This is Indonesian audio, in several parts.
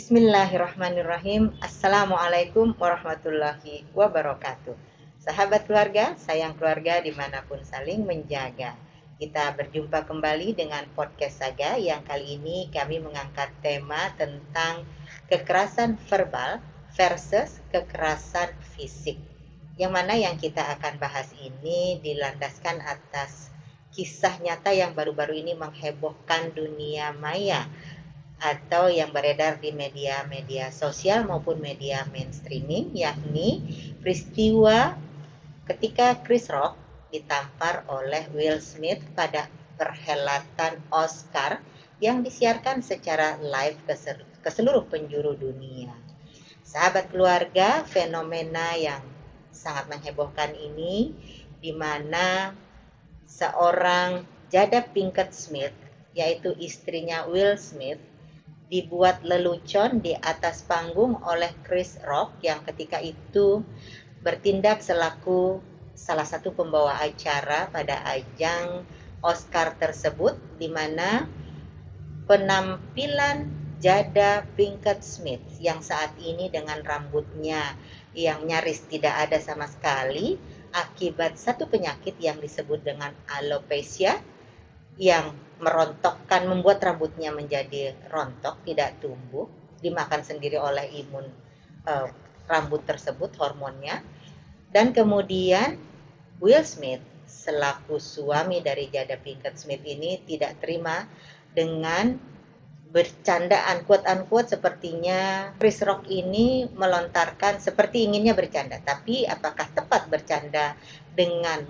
Bismillahirrahmanirrahim. Assalamualaikum warahmatullahi wabarakatuh. Sahabat keluarga, sayang keluarga dimanapun saling menjaga. Kita berjumpa kembali dengan podcast Saga yang kali ini kami mengangkat tema tentang kekerasan verbal versus kekerasan fisik. Yang mana yang kita akan bahas ini dilandaskan atas kisah nyata yang baru-baru ini menghebohkan dunia maya atau yang beredar di media-media sosial maupun media mainstreaming, yakni peristiwa ketika Chris Rock ditampar oleh Will Smith pada perhelatan Oscar yang disiarkan secara live ke seluruh penjuru dunia. Sahabat keluarga, fenomena yang sangat menghebohkan ini di mana seorang Jada Pinkett Smith, yaitu istrinya Will Smith, dibuat lelucon di atas panggung oleh Chris Rock yang ketika itu bertindak selaku salah satu pembawa acara pada ajang Oscar tersebut, di mana penampilan Jada Pinkett Smith yang saat ini dengan rambutnya yang nyaris tidak ada sama sekali akibat satu penyakit yang disebut dengan alopecia yang merontokkan, membuat rambutnya menjadi rontok, tidak tumbuh, dimakan sendiri oleh imun rambut tersebut, hormonnya. Dan kemudian Will Smith selaku suami dari Jada Pinkett Smith ini tidak terima dengan bercandaan quote-unquote, sepertinya Chris Rock ini melontarkan seperti inginnya bercanda, tapi apakah tepat bercanda dengan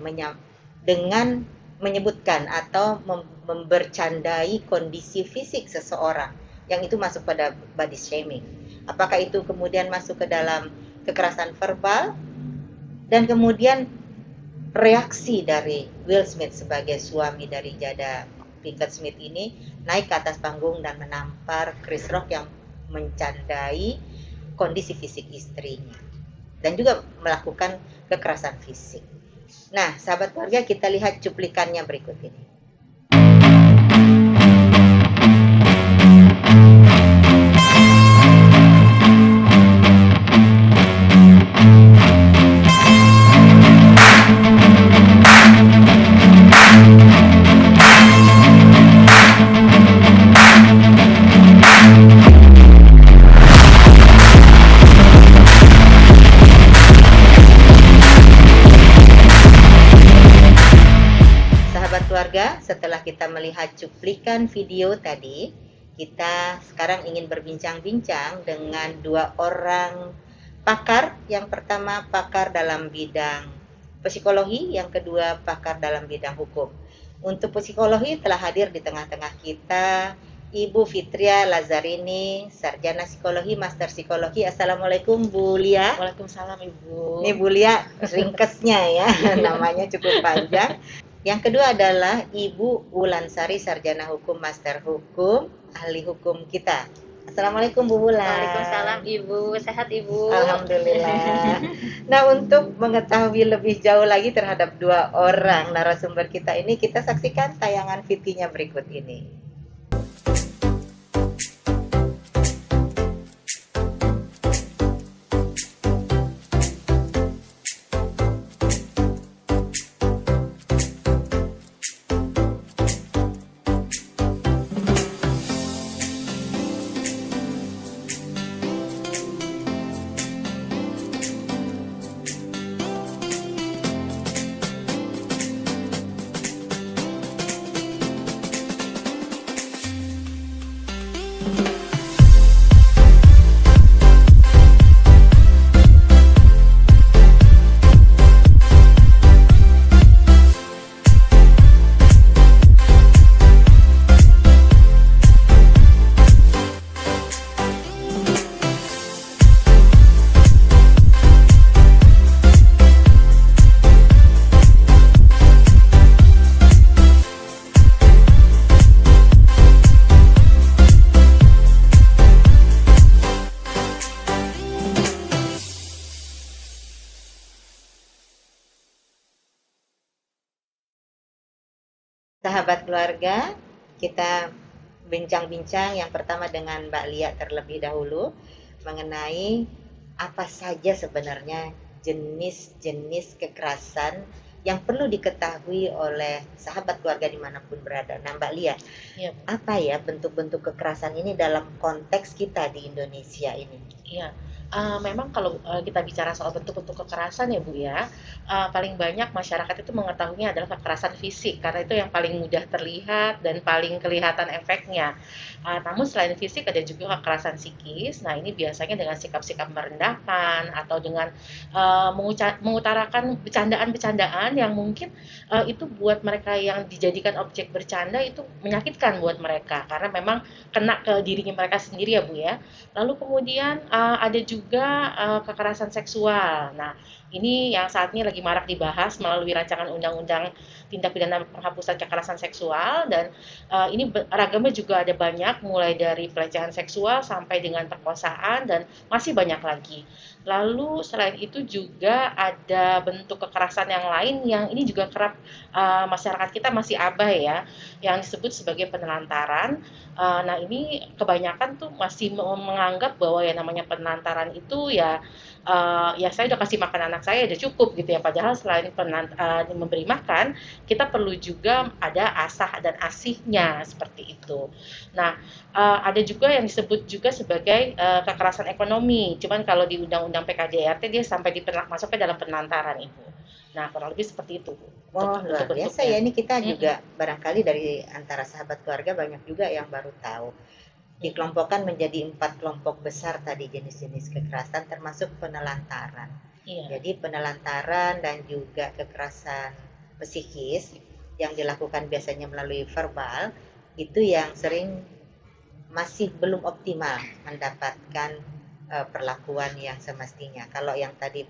menyebutkan atau membercandai kondisi fisik seseorang yang itu masuk pada body shaming. Apakah itu kemudian masuk ke dalam kekerasan verbal? Dan kemudian reaksi dari Will Smith sebagai suami dari Jada Pinkett Smith ini naik ke atas panggung dan menampar Chris Rock yang mencandai kondisi fisik istrinya dan juga melakukan kekerasan fisik. Nah, sahabat keluarga, kita lihat cuplikannya berikut ini. Keluarga, setelah kita melihat cuplikan video tadi, kita sekarang ingin berbincang-bincang dengan dua orang pakar. Yang pertama pakar dalam bidang psikologi, yang kedua pakar dalam bidang hukum. Untuk psikologi telah hadir di tengah-tengah kita Ibu Fitria Lazarini, sarjana psikologi, master psikologi. Assalamualaikum Bu Lia. Waalaikumsalam Ibu. Ini Bu Lia ringkesnya ya, namanya cukup panjang. Yang kedua adalah Ibu Wulansari, sarjana hukum, master hukum, ahli hukum kita. Assalamualaikum Bu Wulan. Waalaikumsalam Ibu, sehat Ibu? Alhamdulillah. Nah, untuk mengetahui lebih jauh lagi terhadap dua orang narasumber kita ini, kita saksikan tayangan VT-nya berikut ini. Sahabat keluarga, kita bincang-bincang yang pertama dengan Mbak Lia terlebih dahulu mengenai apa saja sebenarnya jenis-jenis kekerasan yang perlu diketahui oleh sahabat keluarga dimanapun berada. Nah Mbak Lia, Iya, apa ya bentuk-bentuk kekerasan ini dalam konteks kita di Indonesia ini? iya. Memang kalau, kita bicara soal bentuk-bentuk kekerasan ya, Bu, ya, paling banyak masyarakat itu mengetahuinya adalah kekerasan fisik, karena itu yang paling mudah terlihat dan paling kelihatan efeknya. Namun selain fisik ada juga kekerasan psikis. Nah, ini biasanya dengan sikap-sikap merendahkan atau dengan, mengutarakan bercandaan-bercandaan yang mungkin, itu buat mereka yang dijadikan objek bercanda itu menyakitkan buat mereka, karena memang kena ke dirinya mereka sendiri ya, Bu, ya. Lalu kemudian ada juga kekerasan seksual. Nah, ini yang saat ini lagi marak dibahas melalui rancangan undang-undang tindak pidana penghapusan kekerasan seksual dan ini ragamnya juga ada banyak mulai dari pelecehan seksual sampai dengan perkosaan dan masih banyak lagi. Lalu selain itu juga ada bentuk kekerasan yang lain yang ini juga kerap masyarakat kita masih abai ya, yang disebut sebagai penelantaran. Nah ini kebanyakan tuh masih menganggap bahwa yang namanya penelantaran itu ya ya saya udah kasih makan anak saya udah cukup gitu ya. Padahal selain memberi makan, kita perlu juga ada asah dan asihnya seperti itu. Nah ada juga yang disebut juga sebagai kekerasan ekonomi. Cuman kalau di Undang-Undang PKDRT dia sampai masuknya dalam penelantaran Ibu. Nah kurang lebih seperti itu Oh, luar untuk biasa bentuknya. ya. Ini kita Mm-mm, juga barangkali dari antara sahabat keluarga banyak juga yang baru tahu. mm-mm. Dikelompokkan menjadi 4 kelompok besar tadi jenis-jenis kekerasan termasuk penelantaran. Iya, Jadi penelantaran dan juga kekerasan psikis yang dilakukan biasanya melalui verbal itu yang sering masih belum optimal mendapatkan perlakuan yang semestinya. Kalau yang tadi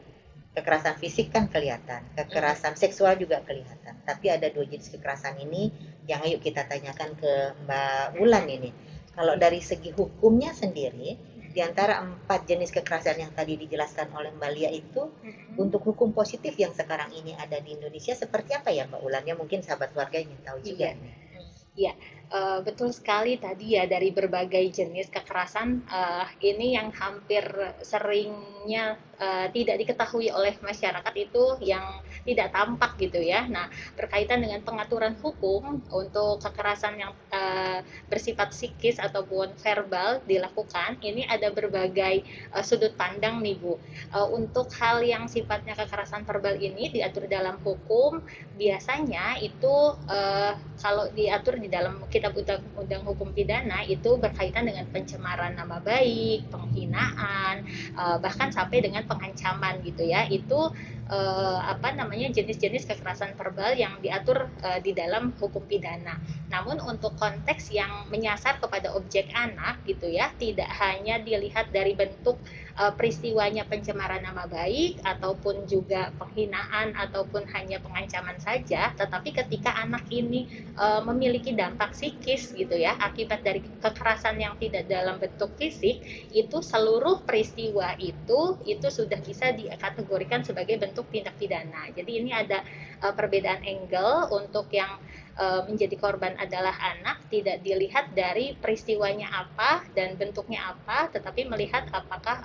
kekerasan fisik kan kelihatan, mm-mm. kekerasan seksual juga kelihatan. Tapi ada dua jenis kekerasan ini yang ayo kita tanyakan ke Mbak Wulan ini. Kalau dari segi hukumnya sendiri, di antara 4 jenis kekerasan yang tadi dijelaskan oleh Mbak Lia itu, untuk hukum positif yang sekarang ini ada di Indonesia seperti apa ya Mbak Wulan? Ya mungkin sahabat keluarga ingin tahu juga Iya, nih. iya, betul sekali tadi ya dari berbagai jenis kekerasan ini yang hampir seringnya tidak diketahui oleh masyarakat itu yang tidak tampak gitu ya. Nah, berkaitan dengan pengaturan hukum untuk kekerasan yang bersifat psikis ataupun verbal dilakukan, ini ada berbagai sudut pandang nih Bu. Untuk hal yang sifatnya kekerasan verbal ini diatur dalam hukum biasanya itu kalau diatur di dalam kitab undang hukum pidana itu berkaitan dengan pencemaran nama baik, penghinaan, bahkan sampai dengan pengancaman gitu ya. Itu apa namanya jenis-jenis kekerasan verbal yang diatur di dalam hukum pidana. Namun untuk konteks yang menyasar kepada objek anak gitu ya, tidak hanya dilihat dari bentuk peristiwanya pencemaran nama baik ataupun juga penghinaan ataupun hanya pengancaman saja, tetapi ketika anak ini memiliki dampak psikis gitu ya akibat dari kekerasan yang tidak dalam bentuk fisik, itu seluruh peristiwa itu sudah bisa dikategorikan sebagai bentuk tindak pidana. Jadi ini ada perbedaan angle untuk yang menjadi korban adalah anak, tidak dilihat dari peristiwanya apa dan bentuknya apa, tetapi melihat apakah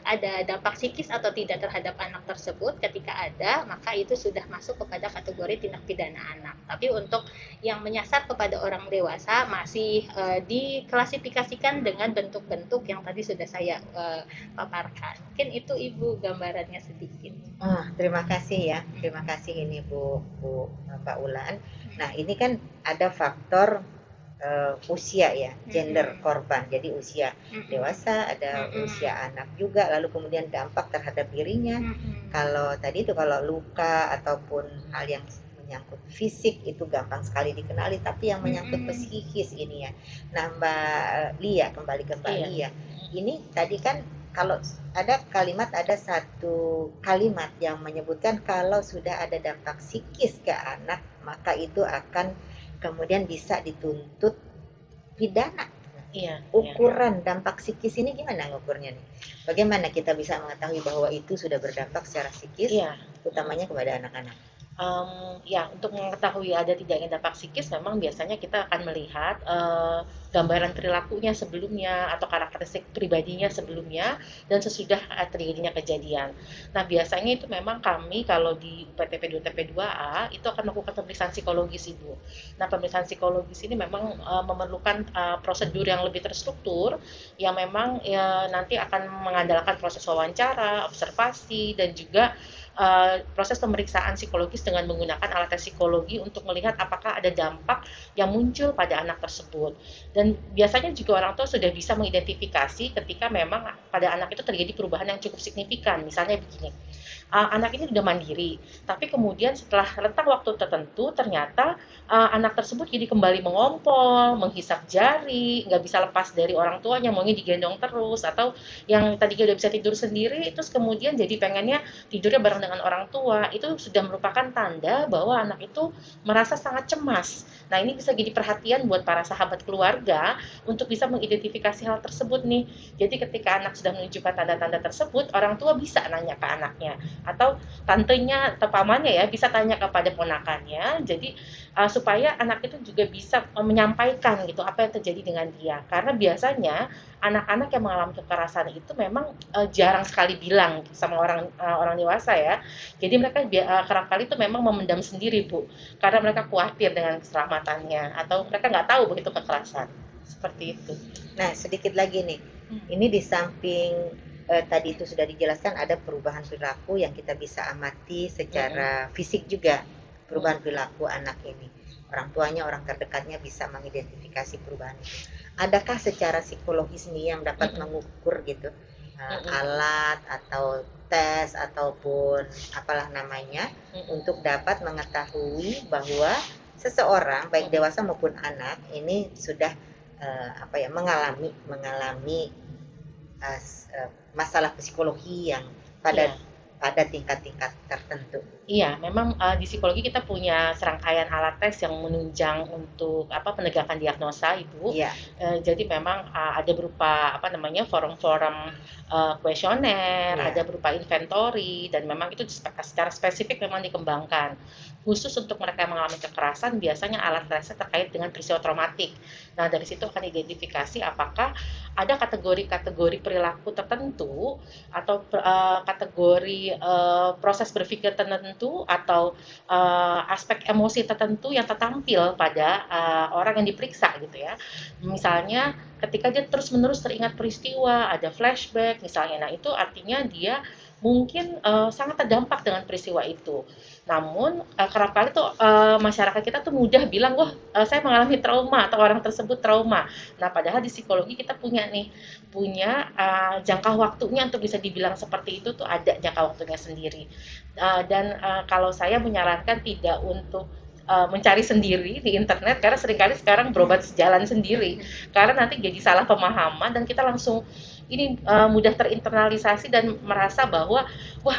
ada dampak psikis atau tidak terhadap anak tersebut. Ketika ada, maka itu sudah masuk kepada kategori tindak pidana anak. Tapi untuk yang menyasar kepada orang dewasa masih diklasifikasikan dengan bentuk-bentuk yang tadi sudah saya paparkan. Mungkin itu Ibu gambarannya sedikit. Terima kasih ya. Terima kasih ini Bu Mbak Ulan. Nah, ini kan ada faktor usia ya, gender korban. Jadi usia dewasa, ada usia anak juga, lalu kemudian dampak terhadap dirinya. Kalau tadi itu kalau luka ataupun hal yang menyangkut fisik itu gampang sekali dikenali, tapi yang menyangkut psikis ini ya. Nah, Mbak Lia, kembali ke Mbak Iya. Lia. Ini tadi kan kalau ada satu kalimat yang menyebutkan kalau sudah ada dampak psikis ke anak, maka itu akan kemudian bisa dituntut pidana. Iya, Ukuran dampak psikis ini gimana ngukurnya nih? Bagaimana kita bisa mengetahui bahwa itu sudah berdampak secara psikis, iya. utamanya kepada anak-anak? Ya, untuk mengetahui ada tidaknya dampak psikis, memang biasanya kita akan melihat gambaran perilakunya sebelumnya atau karakteristik pribadinya sebelumnya dan sesudah terjadinya kejadian. Nah, biasanya itu memang kami kalau di UPTP 2TP2A itu akan melakukan pemeriksaan psikologis, Ibu. Nah, pemeriksaan psikologis ini memang memerlukan prosedur yang lebih terstruktur, yang memang ya, nanti akan mengandalkan proses wawancara, observasi, dan juga proses pemeriksaan psikologis dengan menggunakan alat tes psikologi untuk melihat apakah ada dampak yang muncul pada anak tersebut. Dan biasanya juga orang tua sudah bisa mengidentifikasi ketika memang pada anak itu terjadi perubahan yang cukup signifikan. Misalnya begini, anak ini sudah mandiri, tapi kemudian setelah rentang waktu tertentu ternyata anak tersebut jadi kembali mengompol, menghisap jari, nggak bisa lepas dari orang tuanya, maunya digendong terus, atau yang tadinya udah bisa tidur sendiri, terus kemudian jadi pengennya tidurnya bareng dengan orang tua. Itu sudah merupakan tanda bahwa anak itu merasa sangat cemas. Nah, ini bisa jadi perhatian buat para sahabat keluarga untuk bisa mengidentifikasi hal tersebut nih. Jadi ketika anak sudah menunjukkan tanda-tanda tersebut, orang tua bisa nanya ke anaknya, atau tantenya atau pamannya ya bisa tanya kepada ponakannya. Jadi supaya anak itu juga bisa menyampaikan gitu apa yang terjadi dengan dia. Karena biasanya anak-anak yang mengalami kekerasan itu memang jarang sekali bilang sama orang dewasa ya. Jadi mereka kerap kali itu memang memendam sendiri, Bu, karena mereka khawatir dengan keselamatannya atau mereka nggak tahu begitu kekerasan. Seperti itu. Nah, sedikit lagi nih. Ini di samping tadi itu sudah dijelaskan ada perubahan perilaku yang kita bisa amati secara fisik juga, perubahan perilaku anak ini. Orang tuanya, orang terdekatnya bisa mengidentifikasi perubahan itu. Adakah secara psikologis nih yang dapat mengukur gitu, alat atau tes ataupun apalah namanya untuk dapat mengetahui bahwa seseorang baik dewasa maupun anak ini sudah mengalami masalah psikologi yang pada Iya. pada tingkat-tingkat tertentu. Iya, memang di psikologi kita punya serangkaian alat tes yang menunjang untuk penegakan diagnosa, Ibu. Iya. Jadi memang ada berupa forum-forum kuesioner, Iya. ada berupa inventory, dan memang itu secara spesifik memang dikembangkan. Khusus untuk mereka yang mengalami kekerasan, biasanya alat tesnya terkait dengan peristiwa traumatik. Nah, dari situ akan identifikasi apakah ada kategori-kategori perilaku tertentu atau kategori proses berpikir tertentu atau aspek emosi tertentu yang tertampil pada orang yang diperiksa gitu ya. Misalnya ketika dia terus-menerus teringat peristiwa, ada flashback misalnya. Nah, itu artinya dia mungkin sangat terdampak dengan peristiwa itu. Namun kerap kali tuh masyarakat kita tuh mudah bilang, wah saya mengalami trauma atau orang tersebut trauma. Nah, padahal di psikologi kita punya jangka waktunya untuk bisa dibilang seperti itu tuh ada jangka waktunya sendiri. Dan kalau saya menyarankan tidak untuk mencari sendiri di internet, karena seringkali sekarang berobat sejalan sendiri, karena nanti jadi salah pemahaman dan kita langsung ini mudah terinternalisasi dan merasa bahwa wah,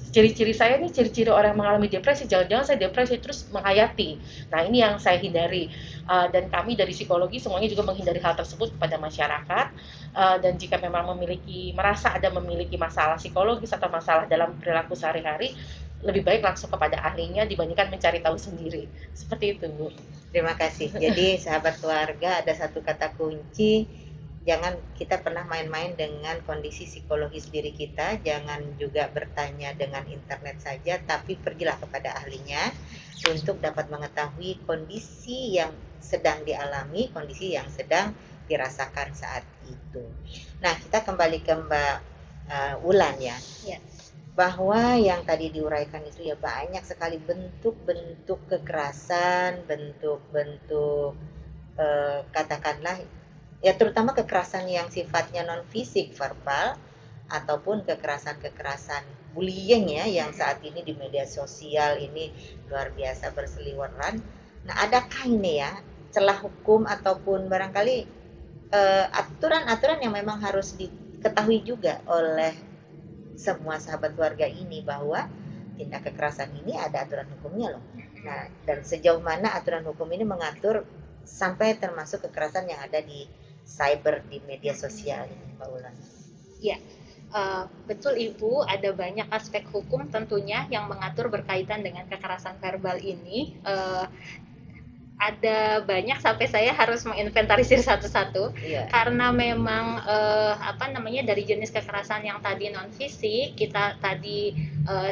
ciri-ciri saya nih ciri-ciri orang yang mengalami depresi, jangan-jangan saya depresi, terus menghayati. Nah, ini yang saya hindari. Dan kami dari psikologi semuanya juga menghindari hal tersebut kepada masyarakat. Dan jika memang merasa ada memiliki masalah psikologis atau masalah dalam perilaku sehari-hari, lebih baik langsung kepada ahlinya dibandingkan mencari tahu sendiri. Seperti itu, Bu. Terima kasih. Jadi sahabat keluarga, ada satu kata kunci, jangan kita pernah main-main dengan kondisi psikologis diri kita, jangan juga bertanya dengan internet saja, tapi pergilah kepada ahlinya untuk dapat mengetahui kondisi yang sedang dialami, kondisi yang sedang dirasakan saat itu. Nah, kita kembali ke Mbak Wulan ya. Ya. Bahwa yang tadi diuraikan itu ya banyak sekali bentuk-bentuk kekerasan, bentuk-bentuk katakanlah ya terutama kekerasan yang sifatnya non fisik, verbal, ataupun kekerasan-kekerasan bullying ya yang saat ini di media sosial ini luar biasa berseliweran. Nah, adakah ini ya celah hukum ataupun barangkali aturan-aturan yang memang harus diketahui juga oleh semua sahabat keluarga ini bahwa tindak kekerasan ini ada aturan hukumnya loh. Nah, dan sejauh mana aturan hukum ini mengatur sampai termasuk kekerasan yang ada di cyber, di media sosial ini, Mbak Ulan? Ya, Betul Ibu, ada banyak aspek hukum tentunya yang mengatur berkaitan dengan kekerasan verbal ini. Ada banyak sampai saya harus menginventarisir satu-satu Iya. karena memang dari jenis kekerasan yang tadi non fisik kita tadi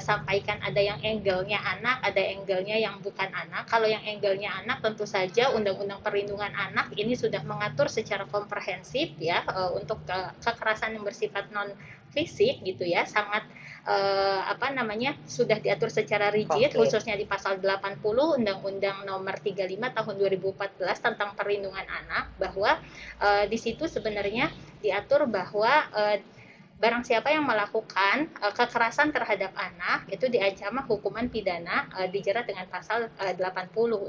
sampaikan ada yang angle-nya anak, ada angle-nya yang bukan anak. Kalau yang angle-nya anak tentu saja Undang-Undang Perlindungan Anak ini sudah mengatur secara komprehensif ya untuk kekerasan yang bersifat non fisik gitu ya, sangat sudah diatur secara rigid khususnya di pasal 80 Undang-Undang Nomor 35 Tahun 2014 tentang Perlindungan Anak, bahwa di situ sebenarnya diatur bahwa barang siapa yang melakukan kekerasan terhadap anak itu diancam hukuman pidana dijerat dengan pasal 80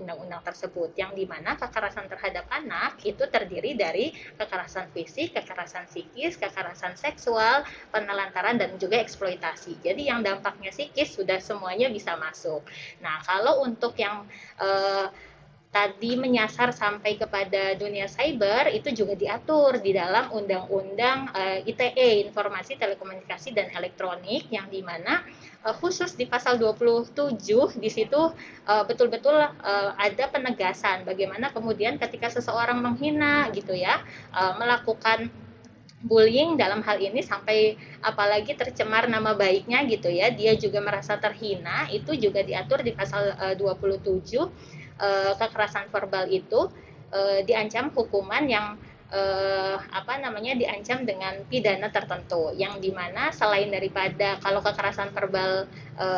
undang-undang tersebut, yang dimana kekerasan terhadap anak itu terdiri dari kekerasan fisik, kekerasan psikis, kekerasan seksual, penelantaran, dan juga eksploitasi. Jadi yang dampaknya psikis sudah semuanya bisa masuk. Nah, kalau untuk yang tadi menyasar sampai kepada dunia cyber itu juga diatur di dalam Undang-Undang ITE, Informasi Telekomunikasi dan Elektronik, yang dimana khusus di pasal 27 di situ betul-betul ada penegasan bagaimana kemudian ketika seseorang menghina gitu ya, melakukan bullying dalam hal ini sampai apalagi tercemar nama baiknya gitu ya, dia juga merasa terhina, itu juga diatur di pasal 27. Kekerasan verbal itu diancam hukuman yang diancam dengan pidana tertentu, yang dimana selain daripada kalau kekerasan verbal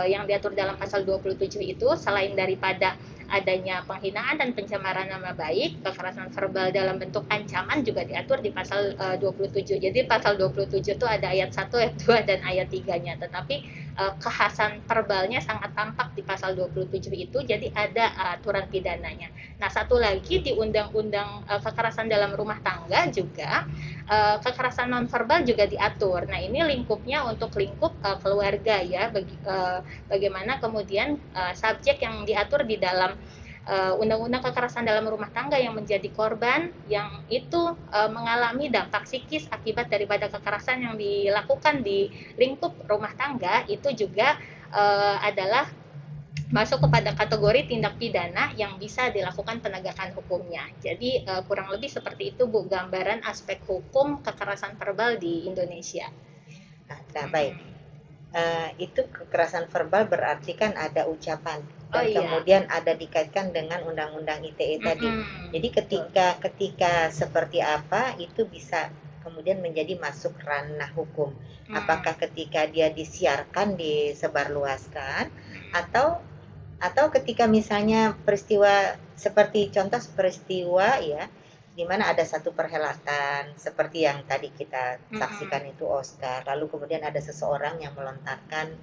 yang diatur dalam pasal 27 itu, selain daripada adanya penghinaan dan pencemaran nama baik, kekerasan verbal dalam bentuk ancaman juga diatur di pasal 27. Jadi pasal 27 itu ada ayat 1, ayat 2, dan ayat 3-nya. Tetapi kekhasan verbalnya sangat tampak di pasal 27 itu, jadi ada aturan pidananya. Nah, satu lagi di Undang-Undang Kekerasan dalam Rumah Tangga juga kekerasan nonverbal juga diatur. Nah, ini lingkupnya untuk lingkup keluarga ya, bagaimana kemudian subjek yang diatur di dalam Undang-Undang Kekerasan dalam Rumah Tangga yang menjadi korban, yang itu mengalami dampak psikis akibat daripada kekerasan yang dilakukan di lingkup rumah tangga, itu juga adalah masuk kepada kategori tindak pidana yang bisa dilakukan penegakan hukumnya. Jadi kurang lebih seperti itu Bu, gambaran aspek hukum kekerasan verbal di Indonesia. Nah, baik. Itu kekerasan verbal berarti kan ada ucapan dan kemudian ada dikaitkan dengan Undang-Undang ITE tadi. Jadi ketika seperti apa itu bisa kemudian menjadi masuk ranah hukum. Apakah ketika dia disiarkan, disebarluaskan, atau ketika misalnya peristiwa seperti contoh peristiwa ya, di mana ada satu perhelatan seperti yang tadi kita saksikan itu Oscar, lalu kemudian ada seseorang yang melontarkan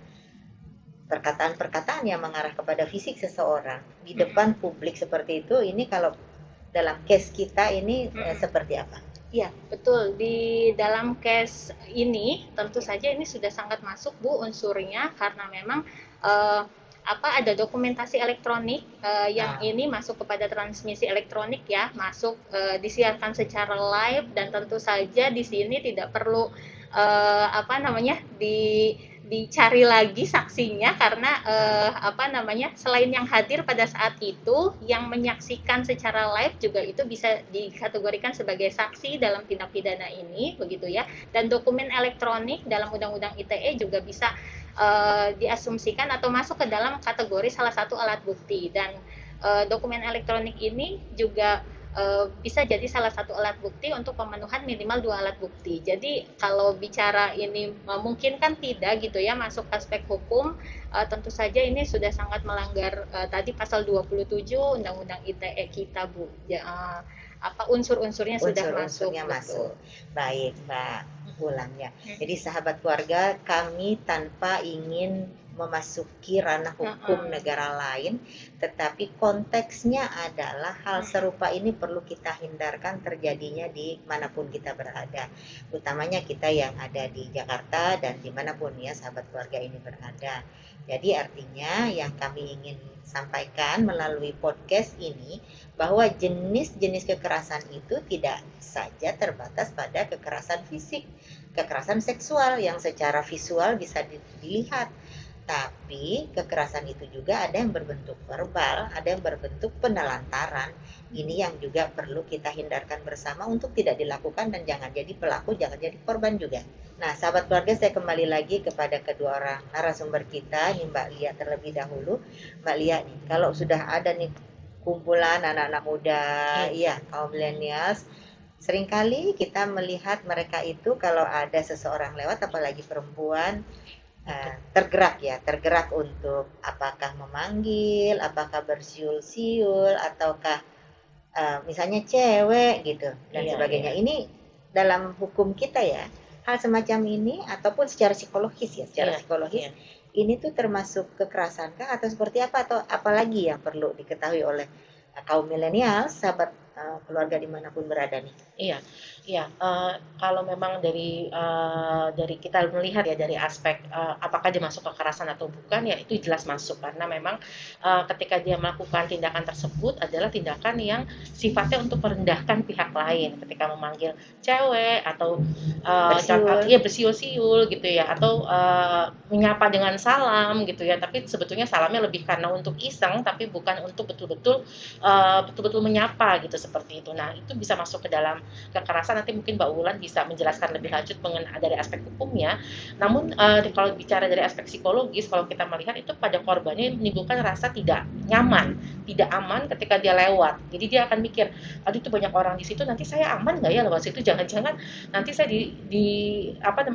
perkataan-perkataan yang mengarah kepada fisik seseorang di depan publik seperti itu. Ini kalau dalam case kita ini seperti apa? Ya, betul. Di dalam case ini tentu saja ini sudah sangat masuk Bu unsurnya, karena memang ada dokumentasi elektronik yang ini masuk kepada transmisi elektronik ya, masuk disiarkan secara live, dan tentu saja di sini tidak perlu dicari lagi saksinya, karena selain yang hadir pada saat itu, yang menyaksikan secara live juga itu bisa dikategorikan sebagai saksi dalam tindak pidana ini, begitu ya. Dan dokumen elektronik dalam Undang-Undang ITE juga bisa diasumsikan atau masuk ke dalam kategori salah satu alat bukti, dan dokumen elektronik ini juga bisa jadi salah satu alat bukti untuk pemenuhan minimal 2 alat bukti. Jadi kalau bicara ini mungkin kan tidak gitu ya masuk aspek hukum, tentu saja ini sudah sangat melanggar tadi pasal 27 Undang-Undang ITE kita Bu. Unsur-unsurnya sudah masuk. Baik Mbak Wulan ya. Jadi sahabat keluarga, kami tanpa ingin memasuki ranah hukum negara lain, tetapi konteksnya adalah hal serupa ini perlu kita hindarkan terjadinya di manapun kita berada, utamanya kita yang ada di Jakarta dan dimanapun ya sahabat keluarga ini berada. Jadi artinya yang kami ingin sampaikan melalui podcast ini, bahwa jenis-jenis kekerasan itu tidak saja terbatas pada kekerasan fisik, kekerasan seksual yang secara visual bisa dilihat. Tapi kekerasan itu juga ada yang berbentuk verbal, ada yang berbentuk penelantaran. Ini yang juga perlu kita hindarkan bersama untuk tidak dilakukan dan jangan jadi pelaku, jangan jadi korban juga. Nah, sahabat keluarga, saya kembali lagi kepada kedua orang narasumber kita, ini Mbak Lia terlebih dahulu. Mbak Lia nih, kalau sudah ada nih kumpulan anak-anak muda, iya, kaum millennials, seringkali kita melihat mereka itu kalau ada seseorang lewat, apalagi perempuan, tergerak untuk apakah memanggil, apakah bersiul-siul, ataukah misalnya cewek gitu dan sebagainya. Ini dalam hukum kita ya, hal semacam ini ataupun secara psikologis ya, psikologis ini tuh termasuk kekerasan kah atau seperti apa, atau apalagi yang perlu diketahui oleh kaum milenial, sahabat keluarga dimanapun berada nih? Kalau memang dari kita melihat ya dari aspek apakah dia masuk kekerasan atau bukan, ya itu jelas masuk karena memang ketika dia melakukan tindakan tersebut adalah tindakan yang sifatnya untuk merendahkan pihak lain, ketika memanggil cewek atau bersiul-siul gitu ya, atau menyapa dengan salam gitu ya, tapi sebetulnya salamnya lebih karena untuk iseng tapi bukan untuk betul-betul menyapa gitu, seperti itu. Nah, itu bisa masuk ke dalam kekerasan. Nanti mungkin Mbak Wulan bisa menjelaskan lebih lanjut dari aspek hukumnya. Namun kalau bicara dari aspek psikologis, kalau kita melihat itu pada korbannya menimbulkan rasa tidak nyaman, tidak aman ketika dia lewat. Jadi dia akan mikir, aduh itu banyak orang di situ, nanti saya aman nggak ya lewat situ? Jangan-jangan nanti saya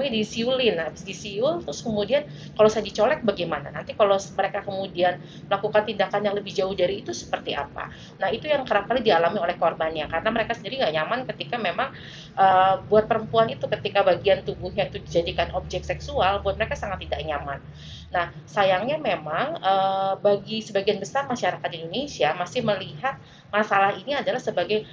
disiulin. Habis disiul, terus kemudian kalau saya dicolek bagaimana? Nanti kalau mereka kemudian melakukan tindakan yang lebih jauh dari itu seperti apa? Nah, itu yang kerap kali dialami oleh korbannya, karena mereka sendiri nggak nyaman ketika memang buat perempuan itu ketika bagian tubuhnya itu dijadikan objek seksual, buat mereka sangat tidak nyaman. Nah, sayangnya memang bagi sebagian besar masyarakat Indonesia masih melihat masalah ini adalah sebagai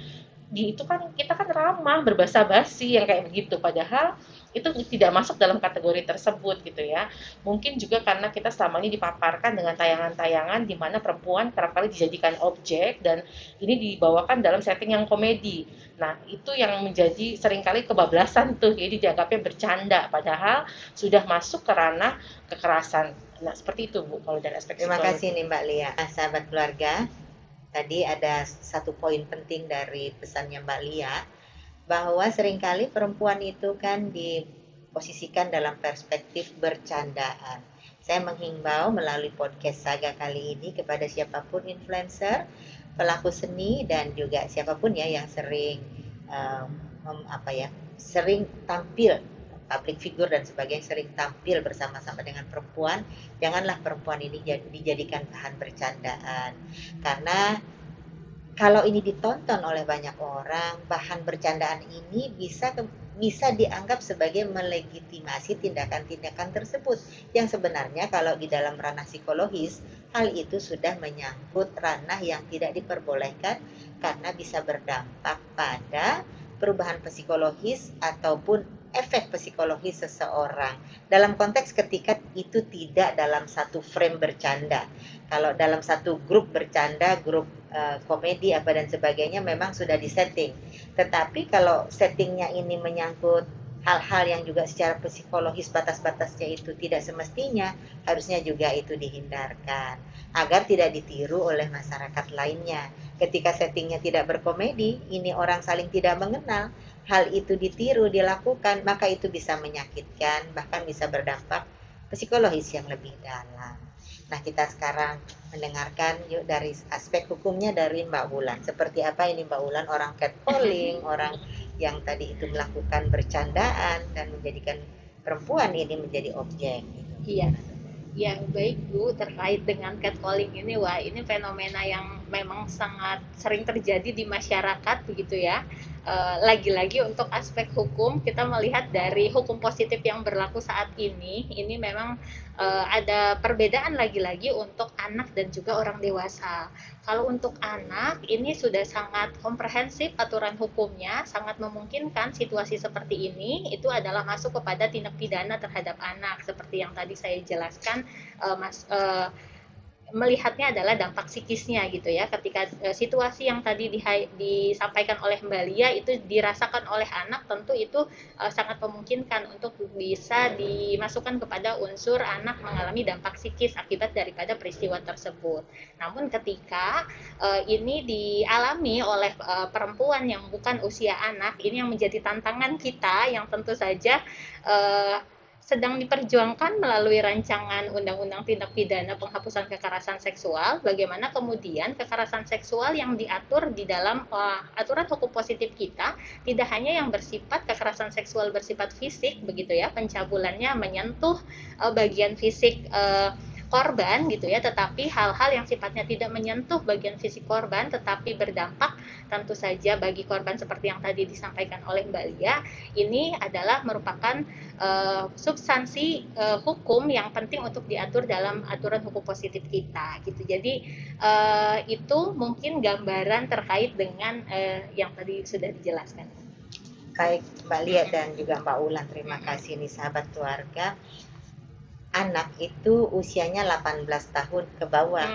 itu kan kita kan ramah berbahasa basi yang kayak begitu, padahal itu tidak masuk dalam kategori tersebut gitu ya. Mungkin juga karena kita selama ini dipaparkan dengan tayangan-tayangan di mana perempuan kerap kali dijadikan objek dan ini dibawakan dalam setting yang komedi. Nah, itu yang menjadi seringkali kebablasan tuh, jadi dianggapnya bercanda padahal sudah masuk ke ranah kekerasan. Nah, seperti itu Bu kalau dari aspek Terima kasih nih Mbak Lia. Nah, sahabat keluarga, tadi ada satu poin penting dari pesannya Mbak Lia, bahwa seringkali perempuan itu kan diposisikan dalam perspektif bercandaan. Saya menghimbau melalui podcast Saga kali ini kepada siapapun influencer, pelaku seni, dan juga siapapun ya yang sering sering tampil, public figure dan sebagainya, sering tampil bersama-sama dengan perempuan, janganlah perempuan ini dijadikan bahan bercandaan. Karena kalau ini ditonton oleh banyak orang, bahan bercandaan ini bisa dianggap sebagai melegitimasi tindakan-tindakan tersebut, yang sebenarnya kalau di dalam ranah psikologis, hal itu sudah menyangkut ranah yang tidak diperbolehkan karena bisa berdampak pada perubahan psikologis ataupun efek psikologis seseorang. Dalam konteks ketika itu tidak dalam satu frame bercanda. Kalau dalam satu grup bercanda, grup komedi apa dan sebagainya memang sudah disetting. Tetapi kalau settingnya ini menyangkut hal-hal yang juga secara psikologis batas-batasnya itu tidak semestinya, harusnya juga itu dihindarkan agar tidak ditiru oleh masyarakat lainnya. Ketika settingnya tidak berkomedi, ini orang saling tidak mengenal, hal itu ditiru, dilakukan, maka itu bisa menyakitkan, bahkan bisa berdampak psikologis yang lebih dalam. Nah, kita sekarang mendengarkan yuk dari aspek hukumnya dari Mbak Wulan. Seperti apa ini Mbak Wulan, orang catcalling, orang yang tadi itu melakukan bercandaan dan menjadikan perempuan ini menjadi objek. Iya. Ya, baik Bu, terkait dengan catcalling ini, wah ini fenomena yang memang sangat sering terjadi di masyarakat begitu ya. Lagi-lagi untuk aspek hukum, kita melihat dari hukum positif yang berlaku saat ini memang ada perbedaan lagi-lagi untuk anak dan juga orang dewasa. Kalau untuk anak, ini sudah sangat komprehensif aturan hukumnya, sangat memungkinkan situasi seperti ini, itu adalah masuk kepada tindak pidana terhadap anak, seperti yang tadi saya jelaskan, melihatnya adalah dampak psikisnya gitu ya, ketika situasi yang tadi disampaikan oleh Mbak Lia itu dirasakan oleh anak, tentu itu sangat memungkinkan untuk bisa dimasukkan kepada unsur anak mengalami dampak psikis akibat daripada peristiwa tersebut. Namun ketika ini dialami oleh perempuan yang bukan usia anak, ini yang menjadi tantangan kita yang tentu saja sedang diperjuangkan melalui rancangan Undang-Undang Tindak Pidana Penghapusan Kekerasan Seksual, bagaimana kemudian kekerasan seksual yang diatur di dalam aturan hukum positif kita tidak hanya yang bersifat kekerasan seksual bersifat fisik begitu ya, pencabulannya menyentuh bagian fisik korban gitu ya, tetapi hal-hal yang sifatnya tidak menyentuh bagian fisik korban tetapi berdampak tentu saja bagi korban seperti yang tadi disampaikan oleh Mbak Lia, ini adalah merupakan substansi hukum yang penting untuk diatur dalam aturan hukum positif kita gitu. Jadi itu mungkin gambaran terkait dengan yang tadi sudah dijelaskan. Baik Mbak Lia dan juga Mbak Ulan, terima kasih nih sahabat keluarga. Anak itu usianya 18 tahun ke bawah.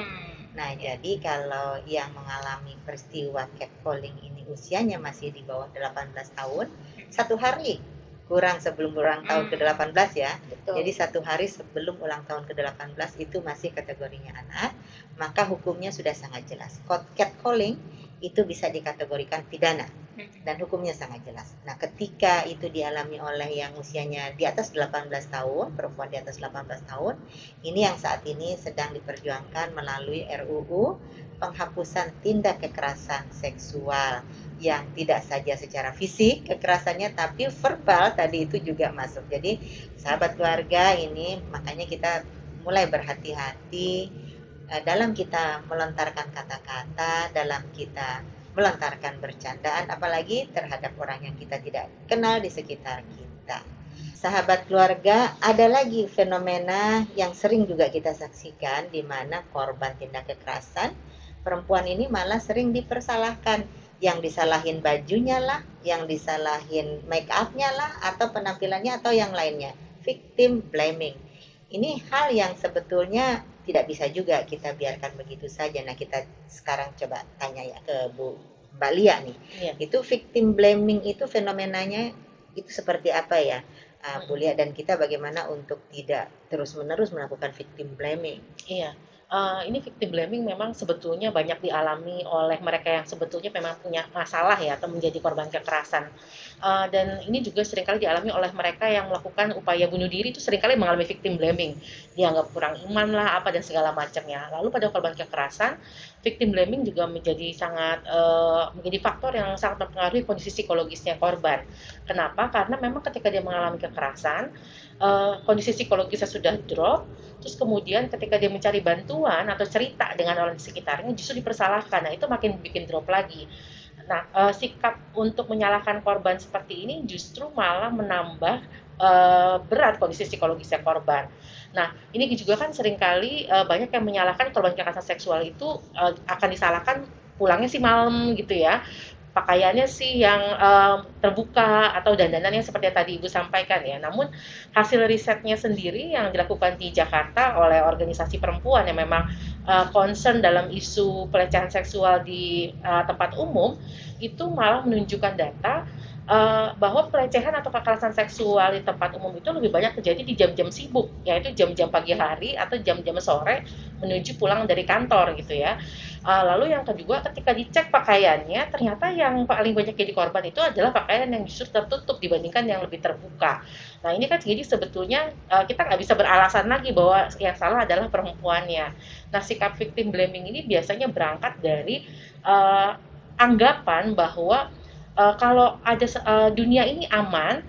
Nah, jadi kalau yang mengalami peristiwa catcalling ini usianya masih di bawah 18 tahun, 1 hari kurang sebelum ulang tahun ke-18 ya. Betul. Jadi 1 hari sebelum ulang tahun ke-18 itu masih kategorinya anak, maka hukumnya sudah sangat jelas. Catcalling itu bisa dikategorikan pidana dan hukumnya sangat jelas. Nah, ketika itu dialami oleh yang usianya di atas 18 tahun, perempuan di atas 18 tahun, ini yang saat ini sedang diperjuangkan melalui RUU penghapusan tindak kekerasan seksual yang tidak saja secara fisik kekerasannya, tapi verbal tadi itu juga masuk. Jadi sahabat keluarga, ini makanya kita mulai berhati-hati dalam kita melontarkan kata-kata, dalam kita melontarkan bercandaan, apalagi terhadap orang yang kita tidak kenal di sekitar kita. Sahabat keluarga, ada lagi fenomena yang sering juga kita saksikan di mana korban tindak kekerasan perempuan ini malah sering dipersalahkan. Yang disalahin bajunya lah, yang disalahin make up-nya lah, atau penampilannya atau yang lainnya. Victim blaming. Ini hal yang sebetulnya tidak bisa juga kita biarkan begitu saja. Nah, kita sekarang coba tanya ya ke Bu Mbak Lia nih. Iya. Itu victim blaming itu fenomenanya itu seperti apa ya, Bu Lia, dan kita bagaimana untuk tidak terus-menerus melakukan victim blaming? Iya. Ini victim blaming memang sebetulnya banyak dialami oleh mereka yang sebetulnya memang punya masalah ya atau menjadi korban kekerasan. Dan ini juga seringkali dialami oleh mereka yang melakukan upaya bunuh diri, itu seringkali mengalami victim blaming. Dianggap kurang iman lah, apa dan segala macamnya. Lalu pada korban kekerasan, victim blaming juga menjadi menjadi faktor yang sangat mempengaruhi kondisi psikologisnya korban. Kenapa? Karena memang ketika dia mengalami kekerasan, kondisi psikologisnya sudah drop, terus kemudian ketika dia mencari bantuan atau cerita dengan orang di sekitarnya justru dipersalahkan. Nah, itu makin bikin drop lagi. Nah, sikap untuk menyalahkan korban seperti ini justru malah menambah berat kondisi psikologisnya korban. Nah, ini juga kan seringkali banyak yang menyalahkan korban kekerasan seksual itu akan disalahkan pulangnya sih malam gitu ya. Pakaiannya sih yang terbuka atau dandanannya seperti yang tadi Ibu sampaikan ya. Namun hasil risetnya sendiri yang dilakukan di Jakarta oleh organisasi perempuan yang memang concern dalam isu pelecehan seksual di tempat umum, itu malah menunjukkan data bahwa pelecehan atau kekerasan seksual di tempat umum itu lebih banyak terjadi di jam-jam sibuk, yaitu jam-jam pagi hari atau jam-jam sore menuju pulang dari kantor gitu ya. Lalu yang kedua, ketika dicek pakaiannya, ternyata yang paling banyak jadi korban itu adalah pakaian yang justru tertutup dibandingkan yang lebih terbuka. Nah, ini kan jadi sebetulnya kita nggak bisa beralasan lagi bahwa yang salah adalah perempuannya. Nah, sikap victim blaming ini biasanya berangkat dari anggapan bahwa kalau ada dunia ini aman,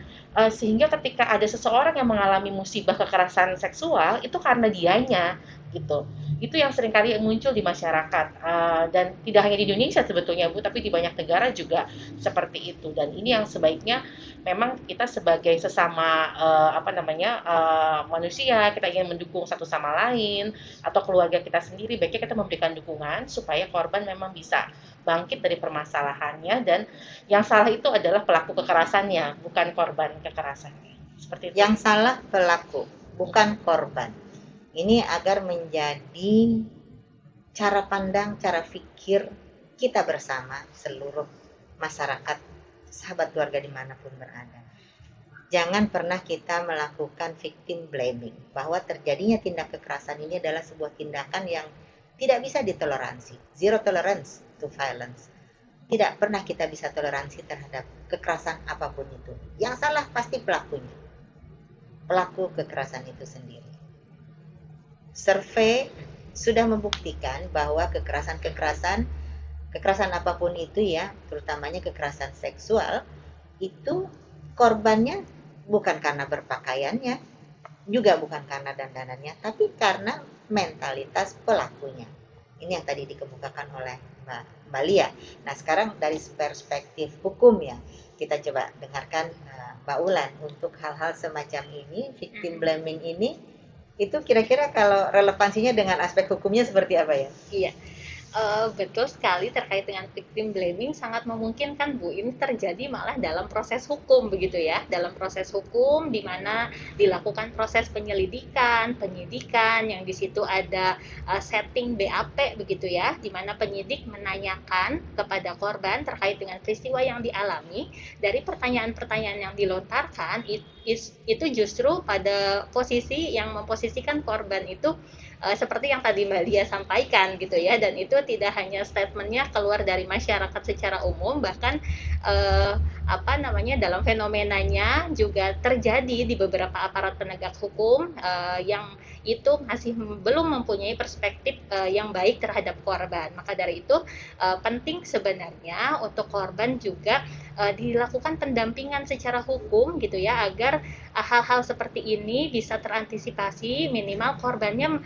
sehingga ketika ada seseorang yang mengalami musibah kekerasan seksual itu karena dianya gitu. Itu yang seringkali muncul di masyarakat, dan tidak hanya di Indonesia sebetulnya Bu, tapi di banyak negara juga seperti itu. Dan ini yang sebaiknya memang kita sebagai sesama manusia, kita ingin mendukung satu sama lain atau keluarga kita sendiri, baiknya kita memberikan dukungan supaya korban memang bisa bangkit dari permasalahannya, dan yang salah itu adalah pelaku kekerasannya, bukan korban kekerasannya. Seperti itu. Yang salah pelaku, bukan korban. Ini agar menjadi cara pandang, cara pikir kita bersama seluruh masyarakat, sahabat keluarga dimanapun berada. Jangan pernah kita melakukan victim blaming, bahwa terjadinya tindak kekerasan ini adalah sebuah tindakan yang tidak bisa ditoleransi. Zero tolerance to violence. Tidak pernah kita bisa toleransi terhadap kekerasan apapun itu. Yang salah pasti pelakunya, pelaku kekerasan itu sendiri. Survei sudah membuktikan bahwa kekerasan apapun itu ya, terutamanya kekerasan seksual, itu korbannya bukan karena berpakaiannya, juga bukan karena dandanannya, tapi karena mentalitas pelakunya. Ini yang tadi dikemukakan oleh Mbak Lia. Nah, sekarang dari perspektif hukum ya, kita coba dengarkan Mbak Ulan untuk hal-hal semacam ini, victim blaming ini, itu kira-kira kalau relevansinya dengan aspek hukumnya seperti apa ya? Iya. Betul sekali, terkait dengan victim blaming sangat memungkinkan Bu, ini terjadi malah dalam proses hukum begitu ya, dalam proses hukum di mana dilakukan proses penyelidikan, penyidikan yang di situ ada setting BAP begitu ya, di mana penyidik menanyakan kepada korban terkait dengan peristiwa yang dialami. Dari pertanyaan-pertanyaan yang dilontarkan itu justru pada posisi yang memposisikan korban itu seperti yang tadi Mbak Lia sampaikan gitu ya, dan itu tidak hanya statementnya keluar dari masyarakat secara umum, bahkan dalam fenomenanya juga terjadi di beberapa aparat penegak hukum yang itu masih belum mempunyai perspektif yang baik terhadap korban. Maka dari itu penting sebenarnya untuk korban juga dilakukan pendampingan secara hukum gitu ya, agar hal-hal seperti ini bisa terantisipasi, minimal korbannya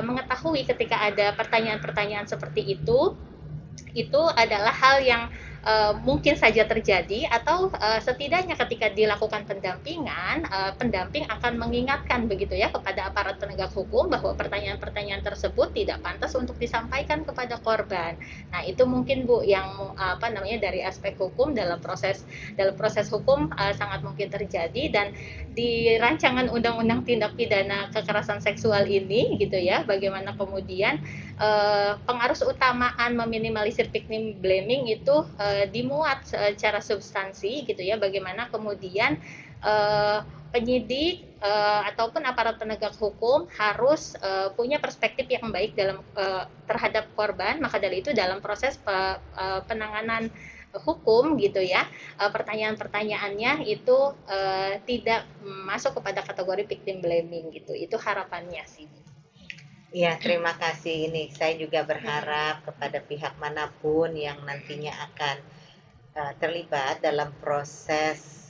mengetahui ketika ada pertanyaan-pertanyaan seperti itu adalah hal yang mungkin saja terjadi, atau setidaknya ketika dilakukan pendampingan, pendamping akan mengingatkan begitu ya kepada aparat penegak hukum bahwa pertanyaan-pertanyaan tersebut tidak pantas untuk disampaikan kepada korban. Nah, itu mungkin Bu yang dari aspek hukum dalam proses hukum sangat mungkin terjadi. Dan di rancangan undang-undang tindak pidana kekerasan seksual ini gitu ya, bagaimana kemudian pengarus utamaan meminimalisir victim blaming itu dimuat secara substansi gitu ya, bagaimana kemudian penyidik ataupun aparat penegak hukum harus punya perspektif yang baik dalam terhadap korban. Maka dari itu dalam proses penanganan hukum gitu ya, pertanyaan-pertanyaannya itu tidak masuk kepada kategori victim blaming gitu. Itu harapannya sih. Ya, terima kasih. Ini saya juga berharap kepada pihak manapun yang nantinya akan terlibat dalam proses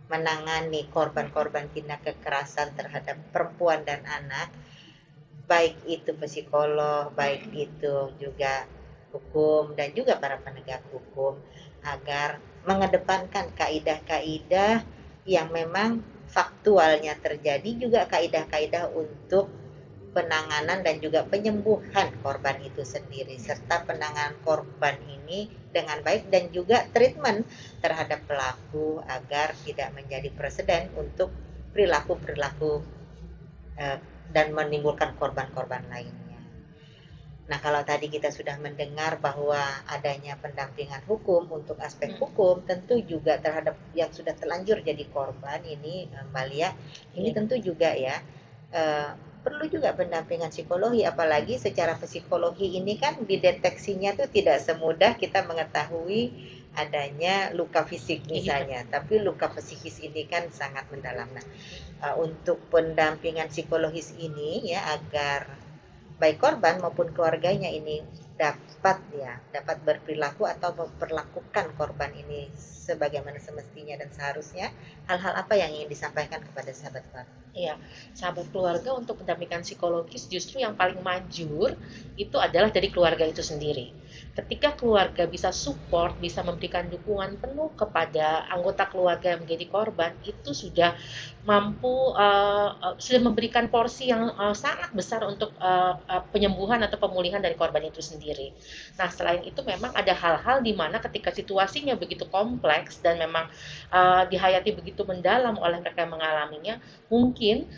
menangani korban-korban tindak kekerasan terhadap perempuan dan anak, baik itu psikolog, baik itu juga hukum dan juga para penegak hukum, agar mengedepankan kaidah-kaidah yang memang faktualnya terjadi, juga kaidah-kaidah untuk penanganan dan juga penyembuhan korban itu sendiri, serta penanganan korban ini dengan baik, dan juga treatment terhadap pelaku agar tidak menjadi preseden untuk perilaku-perilaku dan menimbulkan korban-korban lainnya. Nah, kalau tadi kita sudah mendengar bahwa adanya pendampingan hukum untuk aspek hukum, tentu juga terhadap yang sudah terlanjur jadi korban ini, Mbak Lia, ini tentu juga ya perlu juga pendampingan psikologi, apalagi secara psikologi ini kan dideteksinya tuh tidak semudah kita mengetahui adanya luka fisik misalnya, tapi luka psikis ini kan sangat mendalam. Nah, untuk pendampingan psikologis ini ya, agar baik korban maupun keluarganya ini dapat berperilaku atau memperlakukan korban ini sebagaimana semestinya dan seharusnya, hal-hal apa yang ingin disampaikan kepada sahabat keluarga? Iya, sahabat keluarga untuk pendampingan psikologis justru yang paling manjur itu adalah dari keluarga itu sendiri. Ketika keluarga bisa support, bisa memberikan dukungan penuh kepada anggota keluarga yang menjadi korban, itu sudah mampu sudah memberikan porsi yang sangat besar untuk penyembuhan atau pemulihan dari korban itu sendiri. Nah, selain itu memang ada hal-hal di mana ketika situasinya begitu kompleks dan memang dihayati begitu mendalam oleh mereka yang mengalaminya, mungkin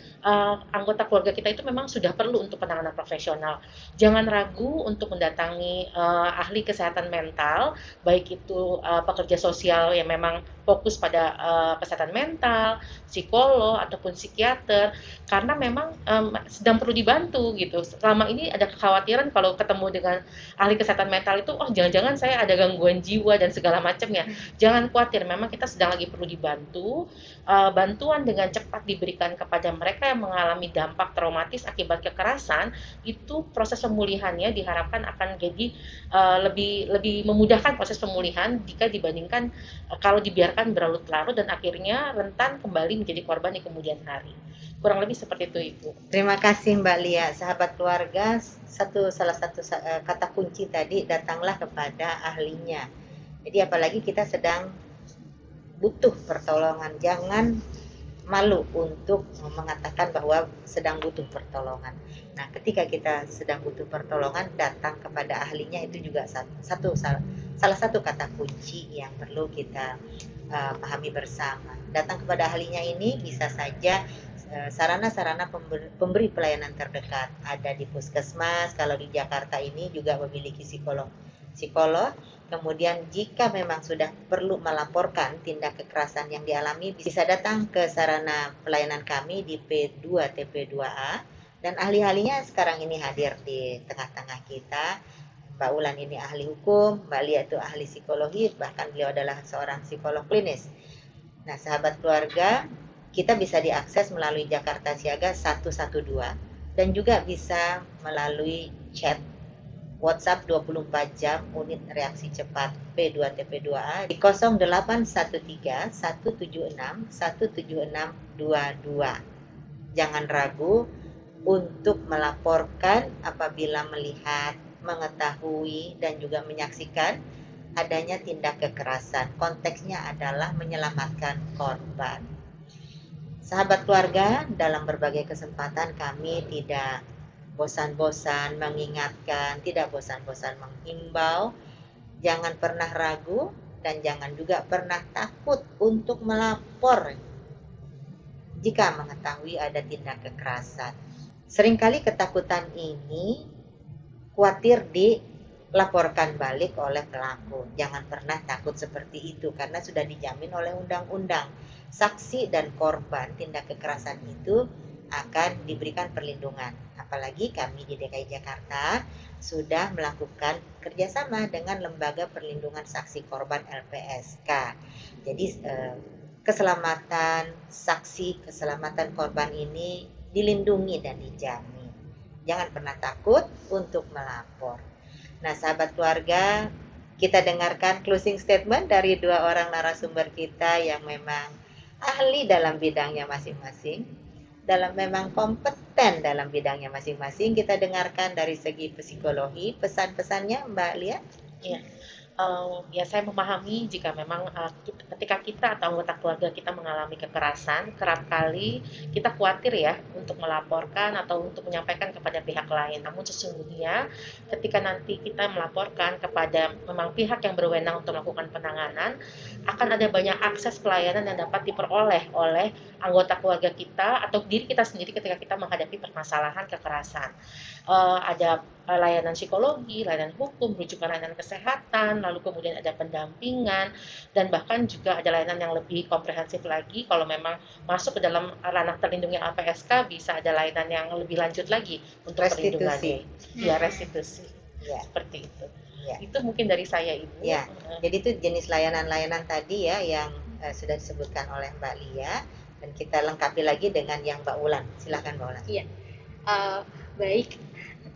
anggota keluarga kita itu memang sudah perlu untuk penanganan profesional. Jangan ragu untuk mendatangi ahli kesehatan mental, baik itu pekerja sosial yang memang fokus pada kesehatan mental, psikolog ataupun psikiater, karena memang sedang perlu dibantu gitu. Selama ini ada kekhawatiran kalau ketemu dengan ahli kesehatan mental itu, oh jangan-jangan saya ada gangguan jiwa dan segala macamnya. Jangan khawatir, memang kita sedang lagi perlu dibantu. Bantuan dengan cepat diberikan kepada mereka yang mengalami dampak traumatis akibat kekerasan, itu proses pemulihannya diharapkan akan jadi lebih memudahkan proses pemulihan jika dibandingkan kalau dibiarkan berlarut-larut dan akhirnya rentan kembali menjadi korban di kemudian hari. Kurang lebih seperti itu, Ibu. Terima kasih Mbak Lia. Sahabat keluarga, salah satu kata kunci tadi, datanglah kepada ahlinya. Jadi apalagi kita sedang butuh pertolongan, jangan malu untuk mengatakan bahwa sedang butuh pertolongan. Nah, ketika kita sedang butuh pertolongan, datang kepada ahlinya itu juga salah satu kata kunci yang perlu kita pahami bersama. Datang kepada ahlinya ini bisa saja sarana-sarana pemberi pelayanan terdekat ada di puskesmas. Kalau di Jakarta ini juga memiliki psikolog. Kemudian jika memang sudah perlu melaporkan tindak kekerasan yang dialami, bisa datang ke sarana pelayanan kami di P2 TP2A, dan ahli-ahlinya sekarang ini hadir di tengah-tengah kita. Mbak Ulan ini ahli hukum, Mbak Lia itu ahli psikologi, bahkan beliau adalah seorang psikolog klinis. Nah, sahabat keluarga, kita bisa diakses melalui Jakarta Siaga 112 dan juga bisa melalui chat WhatsApp 24 jam unit reaksi cepat P2TP2A di 0813 176 17622. Jangan ragu untuk melaporkan apabila melihat, mengetahui, dan juga menyaksikan adanya tindak kekerasan. Konteksnya adalah menyelamatkan korban. Sahabat keluarga, dalam berbagai kesempatan kami tidak bosan-bosan mengingatkan, tidak bosan-bosan menghimbau, jangan pernah ragu dan jangan juga pernah takut untuk melapor jika mengetahui ada tindak kekerasan. Seringkali ketakutan ini khawatir dilaporkan balik oleh pelaku. Jangan pernah takut seperti itu karena sudah dijamin oleh undang-undang. Saksi dan korban tindak kekerasan itu akan diberikan perlindungan. Apalagi kami di DKI Jakarta sudah melakukan kerjasama dengan Lembaga Perlindungan Saksi Korban LPSK. Jadi keselamatan saksi, keselamatan korban ini dilindungi dan dijamin. Jangan pernah takut untuk melapor. Nah, sahabat keluarga, kita dengarkan closing statement dari dua orang narasumber kita yang memang ahli dalam bidangnya masing-masing, memang kompeten dalam bidangnya masing-masing. Kita dengarkan dari segi psikologi, pesan-pesannya Mbak Lia. Iya. Ya saya memahami jika memang ketika kita atau anggota keluarga kita mengalami kekerasan, kerap kali kita khawatir ya untuk melaporkan atau untuk menyampaikan kepada pihak lain. Namun sesungguhnya ketika nanti kita melaporkan kepada memang pihak yang berwenang untuk melakukan penanganan, akan ada banyak akses pelayanan yang dapat diperoleh oleh anggota keluarga kita atau diri kita sendiri ketika kita menghadapi permasalahan kekerasan. Ada layanan psikologi, layanan hukum, rujukan layanan kesehatan, lalu kemudian ada pendampingan, dan bahkan juga ada layanan yang lebih komprehensif lagi. Kalau memang masuk ke dalam ranah terlindungi LPSK, bisa ada layanan yang lebih lanjut lagi untuk perlindungan. Ya, restitusi. Ya. Seperti itu. Ya. Itu mungkin dari saya, Ibu. Ya. Jadi itu jenis layanan-layanan tadi ya yang sudah disebutkan oleh Mbak Lia, dan kita lengkapi lagi dengan yang Mbak Ulan. Silakan Mbak Ulan. Iya. Baik.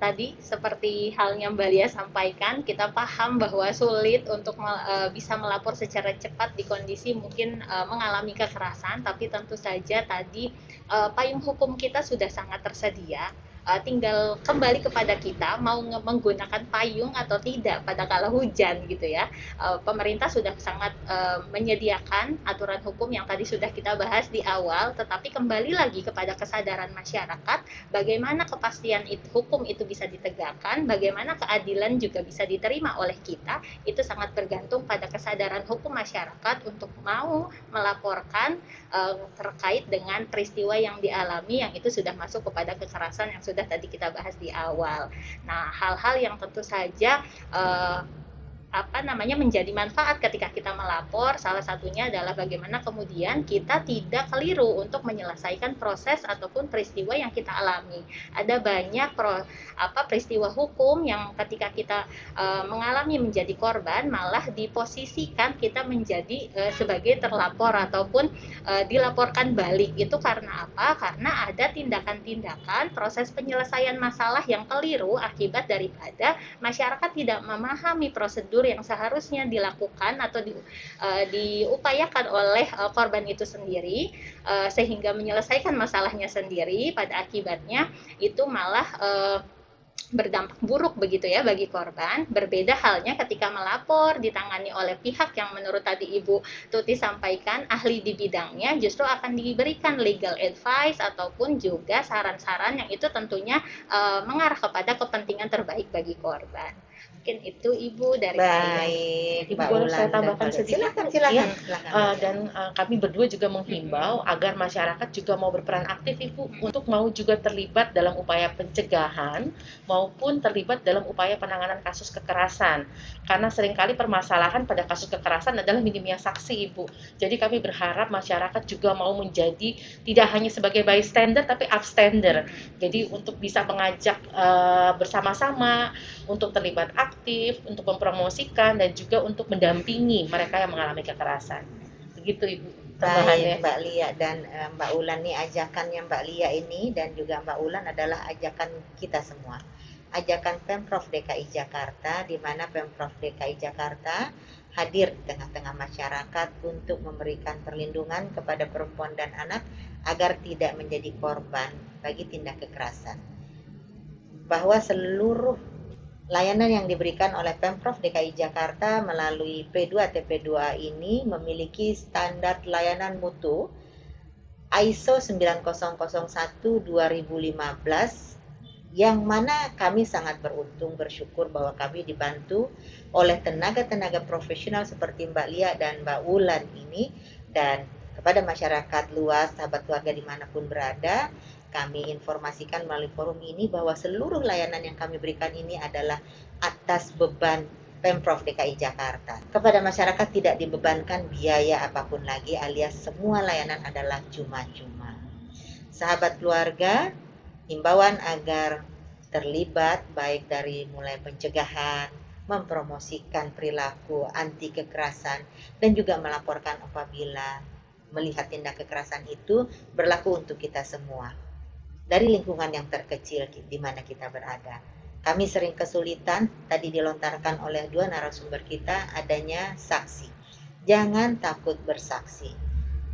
Tadi seperti halnya Mbak Lia sampaikan, kita paham bahwa sulit untuk bisa melapor secara cepat di kondisi mungkin mengalami kekerasan, tapi tentu saja tadi payung hukum kita sudah sangat tersedia. tinggal kembali kepada kita mau menggunakan payung atau tidak pada kala hujan gitu ya. Pemerintah sudah sangat menyediakan aturan hukum yang tadi sudah kita bahas di awal, tetapi kembali lagi kepada kesadaran masyarakat, bagaimana kepastian hukum itu bisa ditegakkan, bagaimana keadilan juga bisa diterima oleh kita, itu sangat bergantung pada kesadaran hukum masyarakat untuk mau melaporkan terkait dengan peristiwa yang dialami yang itu sudah masuk kepada kekerasan yang sudah tadi kita bahas di awal. Nah, hal-hal yang tentu saja menjadi manfaat ketika kita melapor, salah satunya adalah bagaimana kemudian kita tidak keliru untuk menyelesaikan proses ataupun peristiwa yang kita alami. Ada banyak peristiwa hukum yang ketika kita mengalami menjadi korban, malah diposisikan kita menjadi sebagai terlapor ataupun dilaporkan balik. Itu karena apa? Karena ada tindakan-tindakan proses penyelesaian masalah yang keliru akibat daripada masyarakat tidak memahami prosedur yang seharusnya dilakukan atau diupayakan oleh korban itu sendiri, sehingga menyelesaikan masalahnya sendiri, pada akibatnya itu malah berdampak buruk begitu ya bagi korban. Berbeda halnya ketika melapor ditangani oleh pihak yang menurut tadi Ibu Tuti sampaikan ahli di bidangnya, justru akan diberikan legal advice ataupun juga saran-saran yang itu tentunya mengarah kepada kepentingan terbaik bagi korban. Mungkin itu Ibu dari saya. Baik, Ibu Mbak boleh Ulan saya dan tambahkan Mbak Lia. sedikit? Silakan. Iya. Dan kami berdua juga menghimbau agar masyarakat juga mau berperan aktif Ibu untuk mau juga terlibat dalam upaya pencegahan maupun terlibat dalam upaya penanganan kasus kekerasan. Karena seringkali permasalahan pada kasus kekerasan adalah minimnya saksi Ibu. Jadi kami berharap masyarakat juga mau menjadi tidak hanya sebagai bystander tapi upstander. Jadi untuk bisa mengajak bersama-sama untuk terlibat aktif, untuk mempromosikan dan juga untuk mendampingi mereka yang mengalami kekerasan. Begitu Ibu tambahannya. Baik, Mbak Lia dan Mbak Ulan nih, ajakannya Mbak Lia ini dan juga Mbak Ulan adalah ajakan kita semua. Ajakan Pemprov DKI Jakarta, di mana Pemprov DKI Jakarta hadir di tengah-tengah masyarakat untuk memberikan perlindungan kepada perempuan dan anak agar tidak menjadi korban bagi tindak kekerasan. Bahwa seluruh layanan yang diberikan oleh Pemprov DKI Jakarta melalui P2 TP2 ini memiliki standar layanan mutu ISO 9001/2015, yang mana kami sangat beruntung, bersyukur bahwa kami dibantu oleh tenaga-tenaga profesional seperti Mbak Lia dan Mbak Ulan ini. Dan kepada masyarakat luas, sahabat keluarga dimanapun berada, kami informasikan melalui forum ini bahwa seluruh layanan yang kami berikan ini adalah atas beban Pemprov DKI Jakarta. Kepada masyarakat tidak dibebankan biaya apapun lagi, alias semua layanan adalah cuma-cuma. Sahabat keluarga, himbauan agar terlibat baik dari mulai pencegahan, mempromosikan perilaku anti kekerasan, dan juga melaporkan apabila melihat tindak kekerasan itu berlaku untuk kita semua. Dari lingkungan yang terkecil di mana kita berada. Kami sering kesulitan, tadi dilontarkan oleh dua narasumber kita, adanya saksi. Jangan takut bersaksi.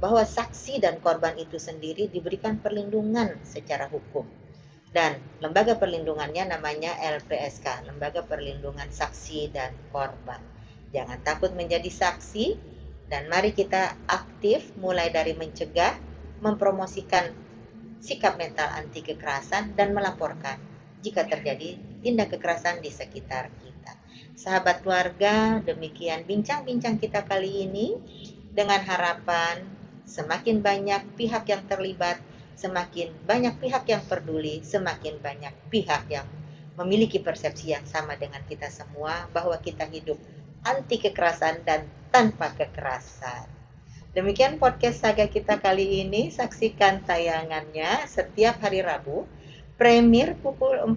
Bahwa saksi dan korban itu sendiri diberikan perlindungan secara hukum. Dan lembaga perlindungannya namanya LPSK, Lembaga Perlindungan Saksi dan Korban. Jangan takut menjadi saksi, dan mari kita aktif mulai dari mencegah, mempromosikan sikap mental anti kekerasan, dan melaporkan jika terjadi tindak kekerasan di sekitar kita. Sahabat keluarga, demikian bincang-bincang kita kali ini, dengan harapan semakin banyak pihak yang terlibat, semakin banyak pihak yang peduli, semakin banyak pihak yang memiliki persepsi yang sama dengan kita semua bahwa kita hidup anti kekerasan dan tanpa kekerasan. Demikian podcast Saga kita kali ini. Saksikan tayangannya setiap hari Rabu, premier pukul 14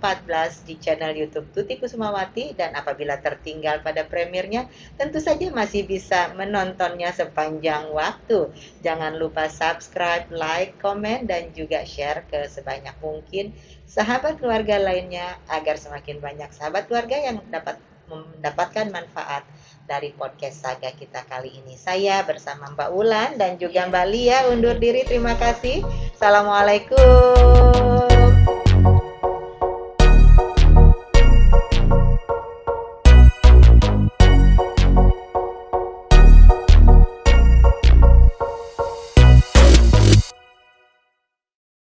di channel YouTube Tuti Kusumawati, dan apabila tertinggal pada premiernya, tentu saja masih bisa menontonnya sepanjang waktu. Jangan lupa subscribe, like, komen, dan juga share ke sebanyak mungkin sahabat keluarga lainnya agar semakin banyak sahabat keluarga yang dapat mendapatkan manfaat dari podcast Saga kita kali ini. Saya bersama Mbak Ulan dan juga Mbak Lia undur diri. Terima kasih. Assalamualaikum.